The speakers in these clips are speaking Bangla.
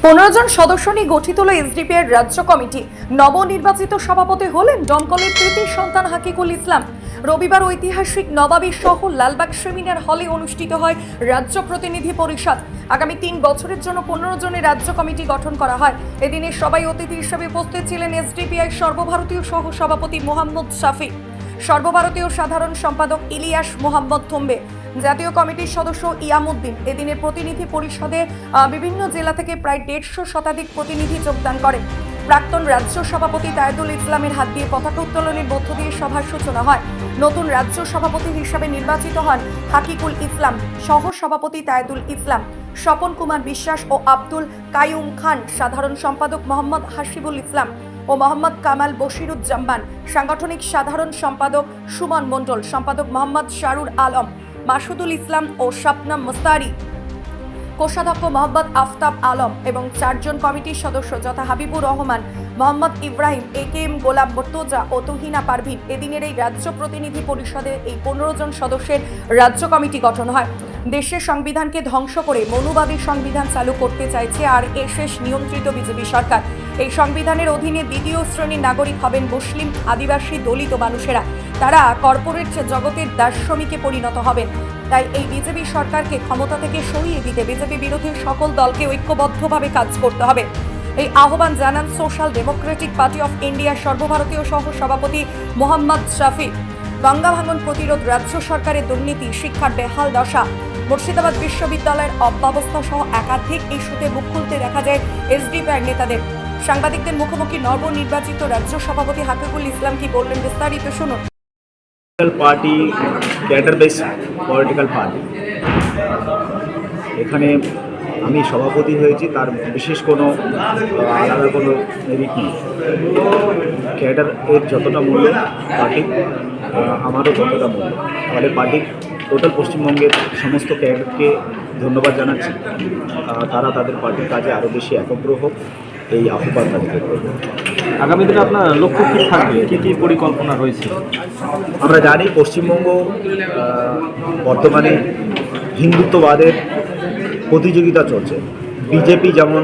15 জন সদস্য নিয়ে গঠিত হল এসডিপি এর রাজ্য কমিটি। নবনির্বাচিত সভাপতি হলেন দমকলের তৃতীয় সন্তান হাকিকুল ইসলাম। রবিবার ঐতিহাসিক নবাবী সহ লালবাগ সেমিনার হলে অনুষ্ঠিত হয় রাজ্য প্রতিনিধি পরিষদ। আগামী 3 বছরের জন্য 15 জনের রাজ্য কমিটি গঠন করা হয়। এদিনে সবাই অতিথি হিসেবে উপস্থিত ছিলেন এসডিপিআই সর্বভারতীয় সহ সভাপতি মোহাম্মদ শাফি, সর্বভারতীয় সাধারণ সম্পাদক ইলিয়াস মোহাম্মদ থম্বে, জাতীয় কমিটির সদস্য ইয়ামউদ্দিন। এদিনের প্রতিনিধি পরিষদে বিভিন্ন জেলা থেকে প্রায় 150 শতাধিক প্রতিনিধি যোগদান করেন। প্রাক্তন রাজ্য সভাপতি তায়েদুল ইসলামের হাত দিয়ে পতাকা উত্তোলনের মধ্য দিয়ে সভার সূচনা হয়। নতুন রাজ্য সভাপতি হিসাবে নির্বাচিত হন হাকিকুল ইসলাম, সহ সভাপতি তায়েদুল ইসলাম, স্বপন কুমার বিশ্বাস ও আব্দুল কাইয়ুম খান, সাধারণ সম্পাদক মোহাম্মদ হাসিবুল ইসলাম ও মোহাম্মদ কামাল বশিরুজ্জামান, সাংগঠনিক সাধারণ সম্পাদক সুমন মণ্ডল, সম্পাদক মোহাম্মদ শারুর আলম, মাসুদুল ইসলাম ও শাবনাম মুস্তারি, কোষাধ্যক্ষ মোহাম্মদ আফতাব আলম এবং 4 জন কমিটির সদস্য যথা হাবিবুর রহমান, মোহাম্মদ ইব্রাহিম, একেএম গোলাম মর্তজা ও তুহিনা পারভিন। এদিনের এই রাজ্য প্রতিনিধি পরিষদের এই 15 জন সদস্যের রাজ্য কমিটি গঠন হয়। দেশের সংবিধানকে ধ্বংস করে মনুবাদী সংবিধান চালু করতে চাইছে আর এসএস নিয়ন্ত্রিত বিজেপি সরকার। এই সংবিধানের অধীনে দ্বিতীয় শ্রেণীর নাগরিক হবেন মুসলিম, আদিবাসী, দলিত মানুষেরা। তারা কর্পোরেট জগতের দাসশ্রমিকে পরিণত হবেন। তাই এই বিজেপি সরকারকে ক্ষমতা থেকে সরিয়ে দিতে বিজেপি বিরোধী সকল দলকে ঐক্যবদ্ধভাবে কাজ করতে হবে। এই আহ্বান জানান সোশ্যাল ডেমোক্রেটিক পার্টি অফ ইন্ডিয়ার সর্বভারতীয় সহ সভাপতি মোহাম্মদ শাফি। গঙ্গা ভাঙন প্রতিরোধ, রাজ্য সরকারের দুর্নীতি, শিক্ষার বেহাল দশা, মুর্শিদাবাদ বিশ্ববিদ্যালয়ের অব্যবস্থা সহ একাধিক ইস্যুতে মুখ খুলতে দেখা যায় এসডিপিআই নেতাদের। সাংবাদিকদের মুখোমুখি নবনির্বাচিত রাজ্য সভাপতি হাকিকুল ইসলাম কি বললেন, বিস্তারিত শুনুন। Party cadre base political party, এখানে আমি সভাপতি হয়েছি, তার বিশেষ কোনো আলাদা কোনো মেরিট নেই। ক্যাডার এর যতটা মূল্য পার্টি আমারও ততটা মূল্য। ফলে পার্টির টোটাল পশ্চিমবঙ্গের সমস্ত ক্যাডারকে ধন্যবাদ জানাচ্ছি। তারা তাদের পার্টির কাজে আরও বেশি একগ্র হোক, এই আহ্বান রাখতে। আগামী দিনে আপনার লক্ষ্য কী থাকবে, কী কী পরিকল্পনা রয়েছে? আমরা জানি পশ্চিমবঙ্গ বর্তমানে হিন্দুত্ববাদের প্রতিযোগিতা চলছে। বিজেপি যেমন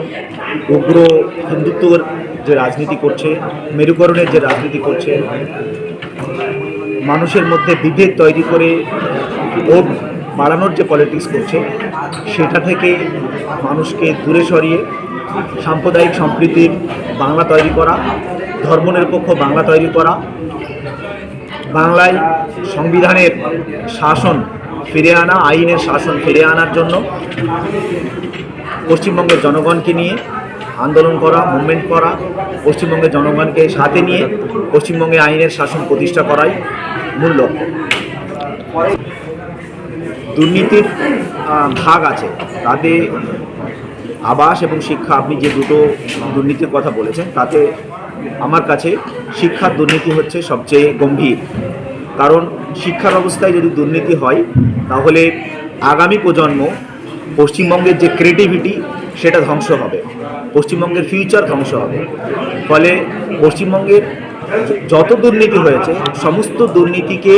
উগ্র হিন্দুত্বের যে রাজনীতি করছে, মেরুকরণের যে রাজনীতি করছে, মানুষের মধ্যে বিভেদ তৈরি করে ভোট বাড়ানোর যে পলিটিক্স করছে, সেটা থেকে মানুষকে দূরে সরিয়ে সাম্প্রদায়িক সম্প্রীতির বাংলা তৈরি করা, ধর্মনিরপেক্ষ বাংলা তৈরি করা, বাংলায় সংবিধানের শাসন ফিরে আনা, আইনের শাসন ফিরে আনার জন্য পশ্চিমবঙ্গের জনগণকে নিয়ে আন্দোলন করা, মুভমেন্ট করা, পশ্চিমবঙ্গের জনগণকে সাথে নিয়ে পশ্চিমবঙ্গে আইনের শাসন প্রতিষ্ঠা করাই মূল লক্ষ্য। দুর্নীতির ভাগ আছে, তাতে আবাস এবং শিক্ষা, আপনি যে দুটো দুর্নীতির কথা বলেছেন, তাতে আমার কাছে শিক্ষার দুর্নীতি হচ্ছে সবচেয়ে গম্ভীর। কারণ শিক্ষা ব্যবস্থায় যদি দুর্নীতি হয়, তাহলে আগামী প্রজন্ম পশ্চিমবঙ্গের যে ক্রিয়েটিভিটি সেটা ধ্বংস হবে, পশ্চিমবঙ্গের ফিউচার ধ্বংস হবে। ফলে পশ্চিমবঙ্গের যত দুর্নীতি হয়েছে, সমস্ত দুর্নীতিকে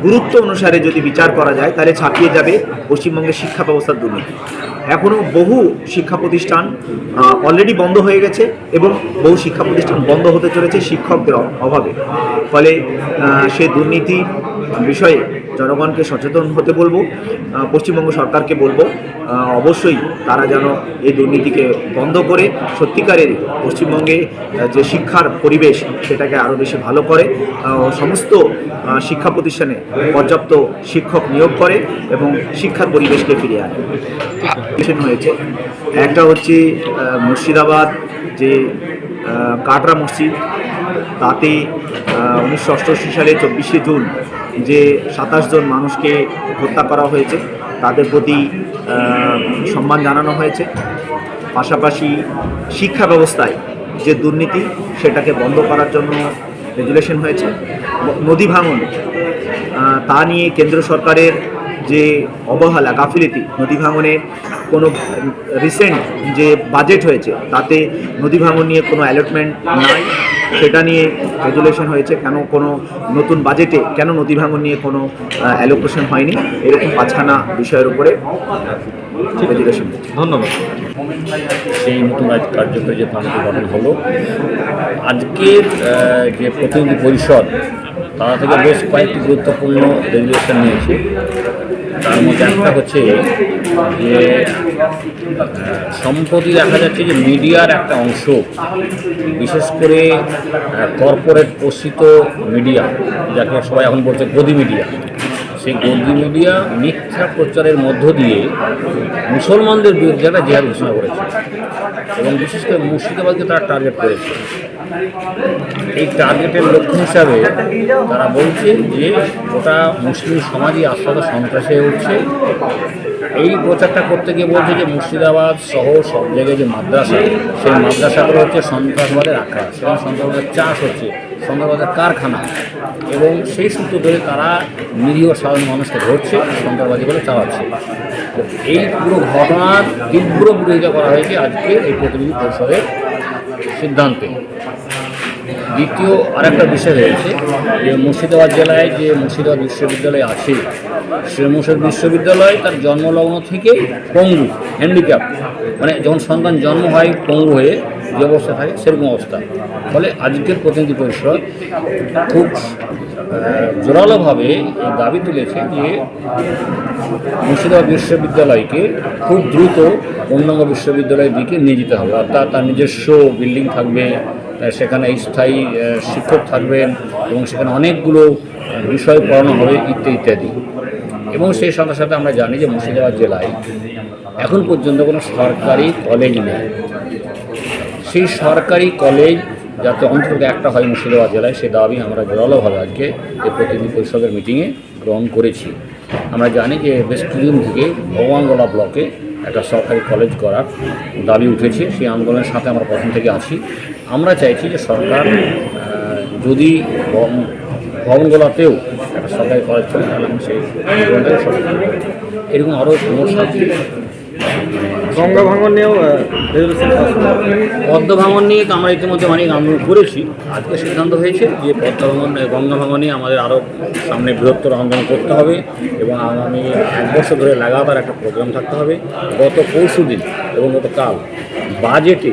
গুরুত্ব অনুসারে যদি বিচার করা যায়, তাহলে ছাপিয়ে যাবে পশ্চিমবঙ্গের শিক্ষা ব্যবস্থার দুর্নীতি। এখনও বহু শিক্ষা প্রতিষ্ঠান অলরেডি বন্ধ হয়ে গেছে এবং বহু শিক্ষা প্রতিষ্ঠান বন্ধ হতে চলেছে শিক্ষকদের অভাবে। ফলে সে দুর্নীতি বিষয়ে জনগণকে সচেতন হতে বলবো, পশ্চিমবঙ্গ সরকারকে বলবো অবশ্যই তারা যেন এই দুর্নীতিকে বন্ধ করে সত্যিকারের পশ্চিমবঙ্গে যে শিক্ষার পরিবেশ সেটাকে আরও বেশি ভালো করে, সমস্ত শিক্ষা প্রতিষ্ঠানে পর্যাপ্ত শিক্ষক নিয়োগ করে এবং শিক্ষার পরিবেশকে ফিরিয়ে আনে। হয়েছে একটা হচ্ছে মুর্শিদাবাদ যে কাটরা মসজিদ, তাতে 1988 সালে 24শে জুন যে 27 জন মানুষকে হত্যা করা হয়েছে, তাদের প্রতি সম্মান জানানো হয়েছে। পাশাপাশি শিক্ষা ব্যবস্থায় যে দুর্নীতি সেটাকে বন্ধ করার জন্য রেজুলেশন হয়েছে। নদী ভাঙন তা নিয়ে কেন্দ্র সরকারের যে অবহেলা গাফিলতি, নদী ভাঙনের কোনো রিসেন্ট যে বাজেট হয়েছে তাতে নদী ভাঙন নিয়ে কোনো অ্যালটমেন্ট নাই, সেটা নিয়ে রেজুলেশন হয়েছে। কেন কোনো নতুন বাজেটে কেন নদী ভাঙন নিয়ে কোনো অ্যালোকেশন হয়নি, এরকম 5খানা বিষয়ের উপরে রেজুলেশন হয়েছে। ধন্যবাদ। সেই নতুন কার্যকরী যে কমিটি গঠন হলো, আজকের যে প্রতিনিধি পরিষদ তারা থেকে বেশ কয়েকটি গুরুত্বপূর্ণ রেজুলেশন নিয়েছে। তার মধ্যে একটা হচ্ছে যে সম্প্রতি দেখা যাচ্ছে যে মিডিয়ার একটা অংশ, বিশেষ করে কর্পোরেট পোষিত মিডিয়া, যাকে সবাই এখন বলছে গদি মিডিয়া, সেই গদি মিডিয়া মিথ্যা প্রচারের মধ্য দিয়ে মুসলমানদের বিরুদ্ধে একটা জিহাদ ঘোষণা করেছে এবং বিশেষ করে মুর্শিদাবাদকে তারা টার্গেট করেছে। এই টার্গেটের লক্ষ্য হিসাবে তারা বলছে যে গোটা মুসলিম সমাজই আস্তে আস্তে সন্ত্রাসী হয়ে উঠছে। এই প্রচারটা করতে গিয়ে বলছে যে মুর্শিদাবাদ সহ সব জায়গায় যে মাদ্রাসা, সেই মাদ্রাসাগুলো হচ্ছে সন্ত্রাসবাদের আখড়া, সেখানে সন্ত্রাসবাদের চাষ হচ্ছে, সন্ত্রাসবাদের কারখানা, এবং সেই সূত্র ধরে তারা নিরীহ সাধারণ মানুষকে ধরছে, সন্ত্রাসবাদী বলে চালাচ্ছে। তো এই পুরো ঘটনার তীব্র বিরোধিতা করা হয়েছে আজকে এই প্রতিনিধি পরিষদের সিদ্ধান্তে। দ্বিতীয় আরেকটা বিষয় হয়েছে যে মুর্শিদাবাদ জেলায় যে মুর্শিদাবাদ বিশ্ববিদ্যালয় আছে, সে মুর্শিদাবাদ বিশ্ববিদ্যালয় তার জন্মলগ্ন থেকে পঙ্গু, হ্যান্ডিক্যাপ, মানে যখন সন্তান জন্ম হয় পঙ্গু হয়ে যে অবস্থা থাকে সেরকম অবস্থা। ফলে আজকের প্রতিনিধি পরিষদ খুব জোরালোভাবে এই দাবি তুলেছে যে মুর্শিদাবাদ বিশ্ববিদ্যালয়কে খুব দ্রুত অন্যান্য বিশ্ববিদ্যালয়ের দিকে নিয়ে যেতে হবে, অর্থাৎ তার নিজস্ব বিল্ডিং থাকবে, সেখানে স্থায়ী শিক্ষক থাকবেন এবং সেখানে অনেকগুলো বিষয় পড়ানো হবে ইত্যাদি। এবং সেই সাথে সাথে আমরা জানি যে মুর্শিদাবাদ জেলায় এখন পর্যন্ত কোনো সরকারি কলেজ নেই। সেই সরকারি কলেজ যাতে অন্তত একটা হয় মুর্শিদাবাদ জেলায়, সে দাবি আমরা জোরালোভাবে আজকে এই প্রতিনিধি পরিষদের মিটিংয়ে গ্রহণ করেছি। আমরা জানি যে বেশ কিছুদিন থেকে ভগবানগোলা ব্লকে একটা সরকারি কলেজ করার দাবি উঠেছে, সেই আন্দোলনের সাথে আমরা প্রথম থেকে আছি। আমরা চাইছি যে সরকার যদি ভবনগোলাতেও একটা সরকারি কলেজ চলে, তাহলে সেই আন্দোলনটাকে সফল করবে। এরকম আরও মোট গঙ্গা ভাঙন নিয়েও পদ্মা ভাঙন নিয়ে তো আমরা ইতিমধ্যে অনেক আন্দোলন করেছি। আজকে সিদ্ধান্ত হয়েছে যে গঙ্গা ভাঙন নিয়ে আমাদের আরও সামনে বৃহত্তর আন্দোলন করতে হবে এবং আগামী 1 বছর ধরে লাগাতার একটা প্রোগ্রাম থাকতে হবে। গত পরশুদিন এবং গতকাল বাজেটে